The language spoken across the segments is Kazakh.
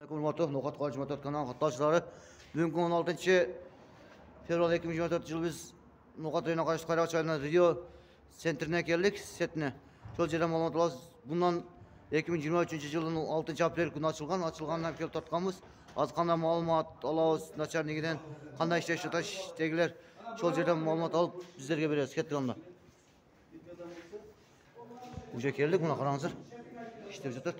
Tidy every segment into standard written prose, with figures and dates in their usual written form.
Hurmatli No'xat Qolish Motor kanal qatnashchilari, bugun 16-fevral 2024 yil biz No'xat rayonuna qarashli Qayroqchi aylanma Rio sentrine keldik, setine. Şol yerden ma'lumot olasiz. Bundan 2023-yılın 6-aprel kuni açılgan. Açılgandan kelib tortganmiz. Hozir qanday ma'lumot olamiz nacharnigidan, qanday ishlash tegilar. Şol yerden ma'lumot olib bizlarga berasiz. Ketdik onda. Uje keldik, buna qarangizlar. İşte jatat.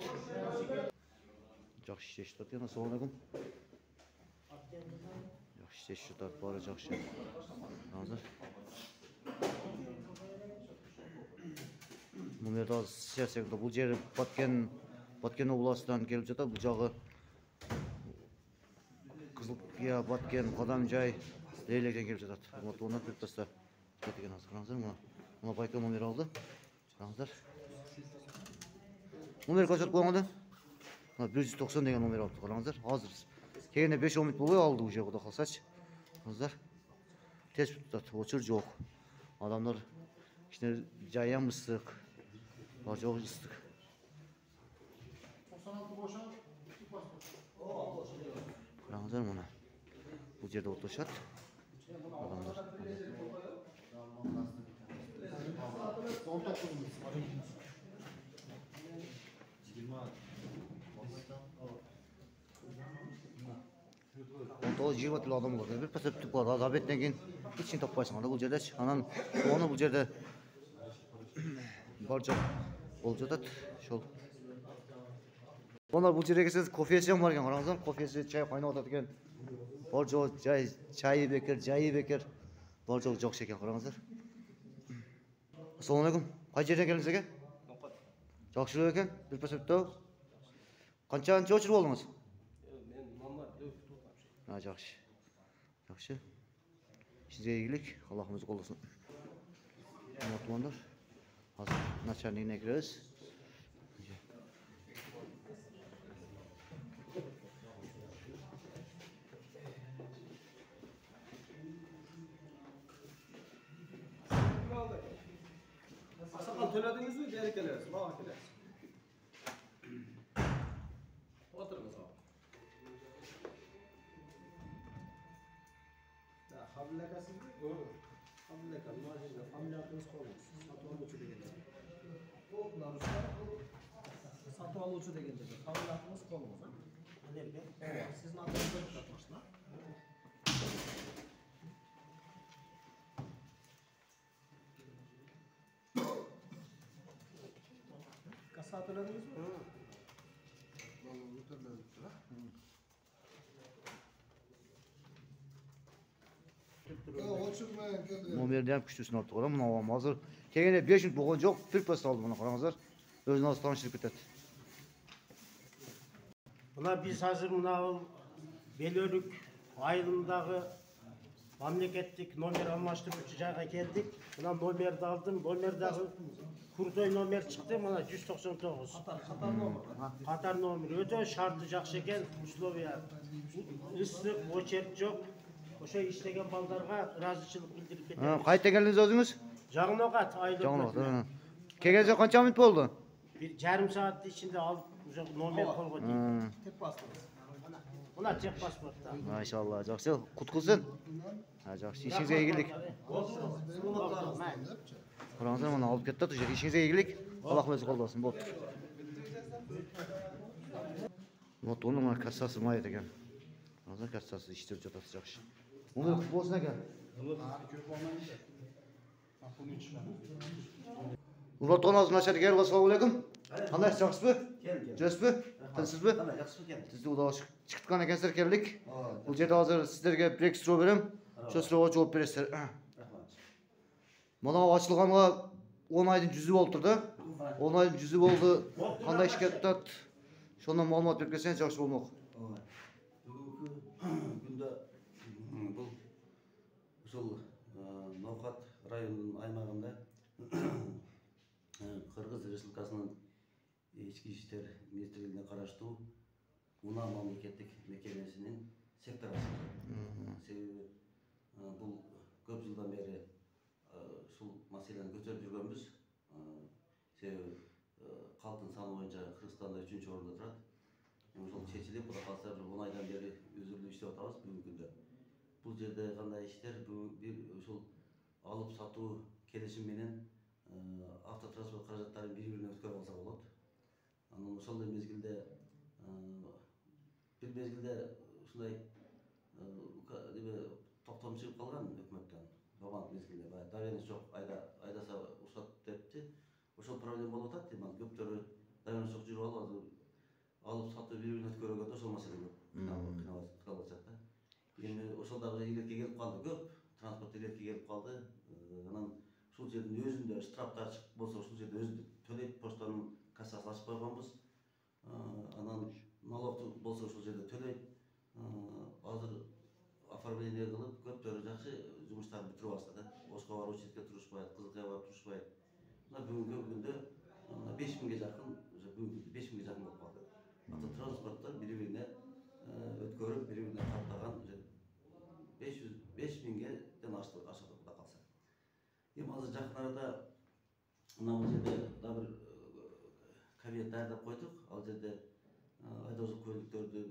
Жақсы іште жатады екен, ассалаумағалейкум. Жақсы іште жатады, бары жақсы. Қазір. Мұнда да сияқты бұл жер Баткен обласынан келіп жатады. Бұл жағы Қызылқия, Баткен, Қадамжай, Лейлектен келіп жатады. Оны предпоста кеткен азыр. Қараңыздар, мұна байка номер алды. Қараңыздар. Номер қашат қойғанда? 190 деген номер алып қараңыздар. Hazır. Келгенде 5-10 минут болуй алды уже, құда қалсач. Қараңыздар. Тез тұтады, очыр жоқ. Адамдар ішіне жаям ыстық. Бар жоқ ыстық. 96 boşa. Қараңыздар мұна. Бұл жерде отырышады. Адамдар. 19-20 tül adam olur. Bir pasap tüp var. Adabetten keyin hech kim topmaysan. Bu жерде анан оны бұл жерде бар жоқ болып жатады. Шол. Onlar бұл жерге келсеңіз кофесі бар екен, қараңыздар. Кофесі, чай қайнап жатады екен. Бар жоқ, чайы бекер, жайы бекер. Бар жоқ жоқ шекен, қараңыздар. Ассалаумағалейкум. Қай жерден келдіңіз екен? Жақсы екен. Bir pasapta. Qancha o'chirib oldingiz? Ha, yaxshi. Yaxshi. Sizga eglik, Allohimiz qo'llasin. Hurmatli hozir nacharnikga kiramiz. Asaqal to'ladingizmi? Beri kelasiz, mana kelasiz. O'tirіңіз abi. Hamlakasizmi? Doğru. Hamlaka, majida, hamlakınız qo'ying. Satib oluvchi deganda. Satib oluvchi deganda hamlakınız qo'ying. Energiya. Sizni atrofda tutmoqchilar. Kasa to'ladingizmi? Номерді ham күштісін алып тұғырам. Мына авам hazır. Келгенде 5 минут болған жоқ. Firpast алды мұны, қараңыздар. Өзін азы танышып кетеді. Мына біз қазір мына Белөрік айылындағы мемлекеттік номер алмаштырушы жайға келдік. Мына номерді алдым. Номердағы крутой номер шықты. Мына 199. Қатар номер. Өте шарты жақсы екен. Условия ыстық, очерк жоқ. Ошо иштеген балдарға разычылык билдирип кетебиз. Кайда келдиңиз өзүңүз? Жаңыногат айылы. Жаңыногат. Келгенде канча минут болду? 1,5 сааттын ичинде алып уже номер койгон. Теп паспорт. Мына теп паспортта. Машалла, жакшы. Кут кылсын. Жакшы. Ишиңизге ийгилик. Караңыздар, мына алып кетти. Ишиңизге ийгилик. Аллах өзү колдосун. Болду. Вот onun мына кассасы май деген. Азыр кассасы иштеп жатат, жакшы. Муну болсун экен. Ulatton azın aşağı gel, assalamu alaikum. Qanday yaxshisiz? Жүрөсүзбү? Тынчсызбы? Сизди Кудайга чыктыкан экенсиздер, келдик. Бул жерде азыр сиздерге бир эки суроо берем. Ошо суроого жооп бересиздер. Мына ачылганга 10 айдын жүзү болуптур да. 10 айдын жүзү болду. Кандай ишке жатат? Ошондон маалымат берип кетсеңиз жакшы болмок. Күндө бул ушул No'xat районунун аймагында Кыргыз Республикасынын ички иштер министрлигине караштуу Уна мамлекеттик мекемесинин секторасы. Себеби бул көп жылдан бери ушул маселени көтөрүп жүргөнбүз. Себеби калктын саны боюнча Кыргызстанда 3-орунда турат. ошол чечилип, Кудай кааласа 10 айдан бери өзүрлүү иштеп атабыз бүгүнкү күндө. Бул жерде кандай иштер, бир ушул алып сатуу келишим менен автотранспорт каражаттарын бири-бирине өткөрүп алса болот. Анан ошол эле мезгилде бир мезгилде ушундай токтом чыгып калган өкмөттөн. Бабан мезгилде баягы давлениеси жок, айдаса уруксат депти. Ошол проблема болуп атат. Көптөрү давлениеси жок жүрүп алып азыр алып сатуу бири-бирине өткөргөндө ошол маселе көп кыйналып атат да. Эми ошол дагы илетке келип калды, көп транспорт илетке келип калды. Анан ушул жердин өзүндө штрафтар чыгып болсо ушул жерде өзү төлөйт, поштанын кассасын ачып койгонбуз. Анан налог болсо ушул жерде төлөйт. Азыр оформление кылып, көптөрү жакшы жумуштарын бүтүрүп алышты да. Бошко барып учетке турушпайт, кызылкая барып турушпайт. Мына бүгүнкү күндө 5000ге жакын, уже бүгүнкү 5000ге жакын болуп калды. Автотранспорттор бири-бирине өткөрүп, бири-бирине каттаган уже 5000ден ашты Кудай кааласа. Эми азыр жакын арада мына бул жерде дагы бир кабинет даярдап койдук. Ал жерде айдоочулук куәликтөрдү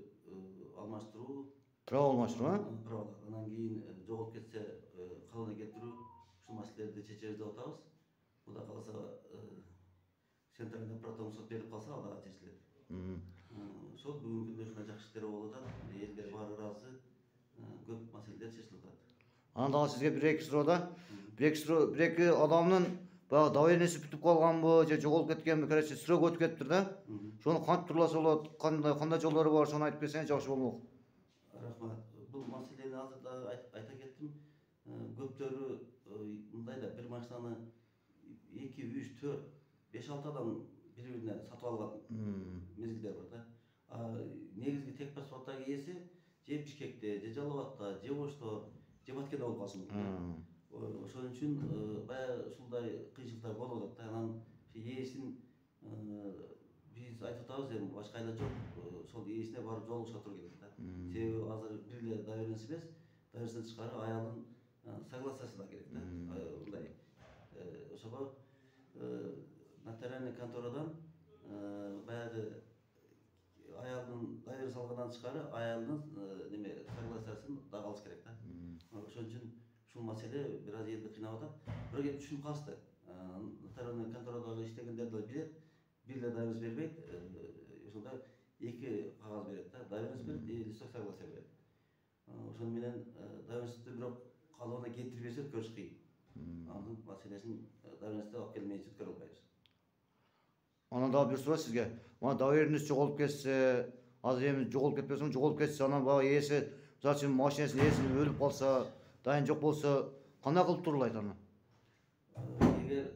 алмаштыруу, Права алмаштыруу, правалар. Анан кийин жоголуп кетсе калыбына келтирүү, ушул маселелерди чечебиз деп атабыз. Кудай кааласа центральный управление сот берип калса, ал дагы чечилет. Ошол бүгүнкү күндө ушундай жакшы иштер болуп атат. Элдер баары ыраазы, көп маселелер чечилип атат. Анан дагы сизге бир-эки суроо да. Бир-эки адамдын баягы давлениеси бүтүп калганбы же жоголуп кеткенби, короче, срок өтүп кетиптир да. Шону кантип турласа болот, кандай жолдору бар, шону айтып берсеңиз жакшы болмок. Рахмат. Бул маселени азыр да айта кеттим. Көптөрү мындай да бир машинаны 2, 3, 4, 5-6 адам бири-бирине сатып алган мезгилдер бар да. Негизги тек паспорттагы ээси же Бишкекте, же Жалал Абадта, же Ошто, же Баткенде болуп калышы мүмкүн. Ошон үчүн баягы ушундай кыйынчылыктар болуп атат да. Анан ээсин биз айтып атабыз, эми башка айла жок, ошол ээсине барып жолугушка туру керек да. Себеби азыр бир эле давлениеси эмес, давлениесинден тышкары аялдын согласиясы да керек да. Мындай ошого нотариальный конторадан баягы аялдын давлениеси алгандан тышкары аялдын неме согласиясын дагы алыш керек да. Ошон үчүн ушул маселе бир аз элди кыйнап атат. Бирок эми түшүнүп калышты. Нотариальный конторадагы иштегендер да билет, бир эле давлениес бербейт. Ошондо 2 кагаз берет да. Давлениес берет, листок согласия берет. Ошону менен давлениести бирок калыбына келтирип берсе өткөрүш кыйын. Анын маселесин давлениести алып келмейинче өткөрө албайбыз. Анан дагы бир суроо сизге. Мына давлениеси жоголуп кетсе, азыр эми жоголуп кетпесин, жоголуп кетсе, анан баягы ээси, мисалы үчүн машинасынын ээси өлүп калса, дайын жок болсо, кандай кылып турулайт аны? Эгер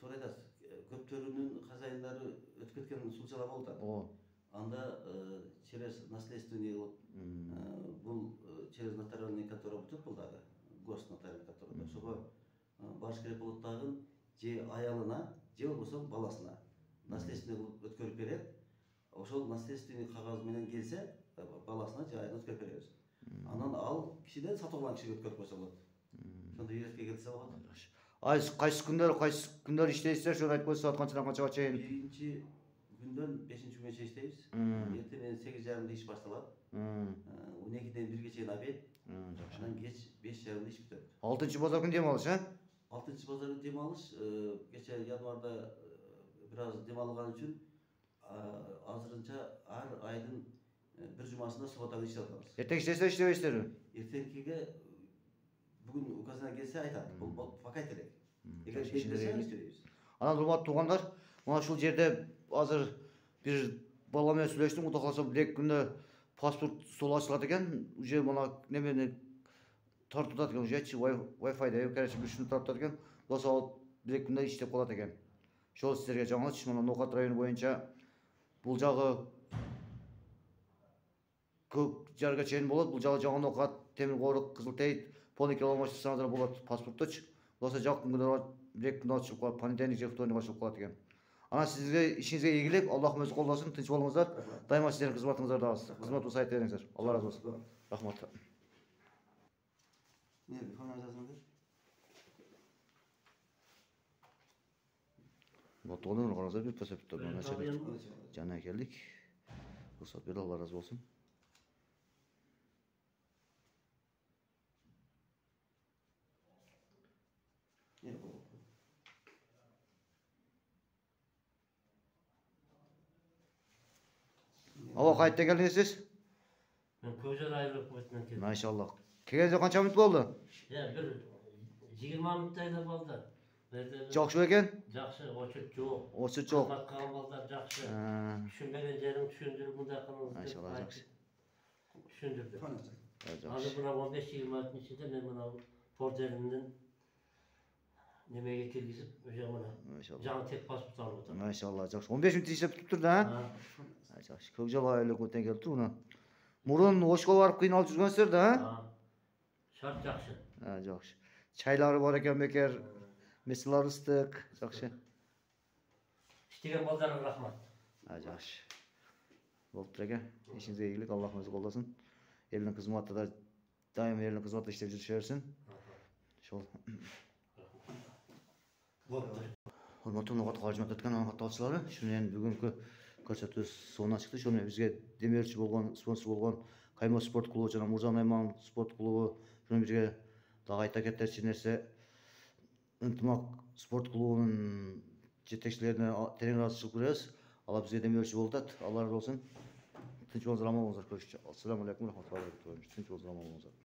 туура айтасыз, көптөрүнүн хозяиндары өтүп кеткен случайлар болуп атат. Анда через наследственный кылып, бул через нотариальный контора бүтөт, бул дагы гос нотариальный контора. Ошого барыш керек болот дагы, же аялына, же болбосо баласына наследственный кылып өткөрүп берет. Ошол наследственный кагаз менен келсе, баласына же айына өткөрүп беребиз. Анан ал кишиден сатып алган кишиге өткөрүп койсо болот. Ошондой иретке келсе болот. Кайсы күндөр иштейсиздер, шуну айтып койсо, канчадан канчага чейин? Биринчи күндөн 5-нчи күнгө чейин иштейбиз. Эртең менен 8:30 иш башталат. 12-ден 1-ге чейин обед. Анан кеч 5:30 иш бүтөт. 6-чы базар күнү дем алыш, 6-чы базар күнү дем алыш. Кече январда бир аз дем алган үчүн азырынча ар айдын бир жумасында суббота күнү иштеп атабыз. Эртең иштейсиздер, иштебейсиздерби? Эртеңкиге бүгүн указына келсе айтат. Бул пока элек. Эгер иштебесе иштебейбиз. Анан урматтуу туугандар, мына ушул жерде азыр бир бала менен сүйлөштүм, Кудай кааласа бир-эки күндө паспорт стол ачылат экен. Уже мына немени тартып атат экен, ужечи Wi-Fi деп, короче, бүшүнүп тартып атат экен. Кудай кааласа бир-эки күндө иштеп калат экен. Ошол сиздерге жаңылыш, мына Ноокат району боюнча бул жагы көп жарга чейин болот. Бул жагы Жаңы Ноокат, Темир Коорук, Кызылтейит, Полный алмаштырсаңыздар болот паспорттучу. Кудай кааласа жакын күндө бир-эки күндө ачылып калат, понедельник же вторник ачылып калат экен. Анан сизге ишиңизге ийгилик, Аллахым өзү колдосун, тынч болуңуздар. Дайыма сиздердин кызматыңыздардабыз. Кызматыбызды айта бериңиздер. Алла разы болсун. Рахмат. Вот оны караңыздар, бир паспорттор жана келдик. Ruhsat berdi, Allah razı olsun. Ava qayerda keldiniz siz? Ben Kocaeli ayrılık hükümetinden geldim. Maşallah. Kelgenize qancha minut bo'ldi? Ya bir 20 minutayda bo'ldi. Жақсы ekan? Жақсы, очut жоқ. Очut жоқ. Xizmat qilgan balдар жақсы. Ha, Tushunmagan yerim tushundirib bunday qilamiz. Maşallah, жақсы. Tushundirdi. Ha, Hozir Жақсы. buna 15-20 minut ichida men buna porterimdan nimaga kirgizib, o'sha mana Maşallah. jon tek basib olib o'tiraman. Maşallah, жақсы. 15 minut ishlab turibdi ha? Ha, Ha, Жақсы. Көкжал өкмөттөн келип тур uni. Мурун Ошко барып кыйналып жүргөнсүздөр да, ha? ha. Shart yaxshi. Ha, жақсы. Чайлары бар екен бекер. Месалар ыстык. Жақсы. İşleyen baldarga rahmat. Ha, жақсы. Болуптур экен. Ишиңизге ийгилик, Аллах өзү колдосун. Элдин кызматында дайым элдин кызматында иштеп жүрүшө берсин. Ошол. Bo'pti. Урматтуу Нугат Каржымат өткөн каттаачылары, шуну эми бүгүнкү көрсөтүүбүз соңуна чыкты. Шуну бизге демеушү болгон, спонсор болгон Кайма спорт клубу жана Мурзан Айман спорт клубу шуну бизге дагы айта кетерчи нерсе ынтымак спорт клубунун жетекчилерине терең ыраазычылык билдиребиз. Алар бизге демеушү болуп атат. Алла разы болсун. Тынч болуңуздар, аман болуңуздар. Көрүшүнчө. Ассаламу алейкум, рахматуллахи ва баракатуһу. Тынч болуңуздар, аман болуңуздар.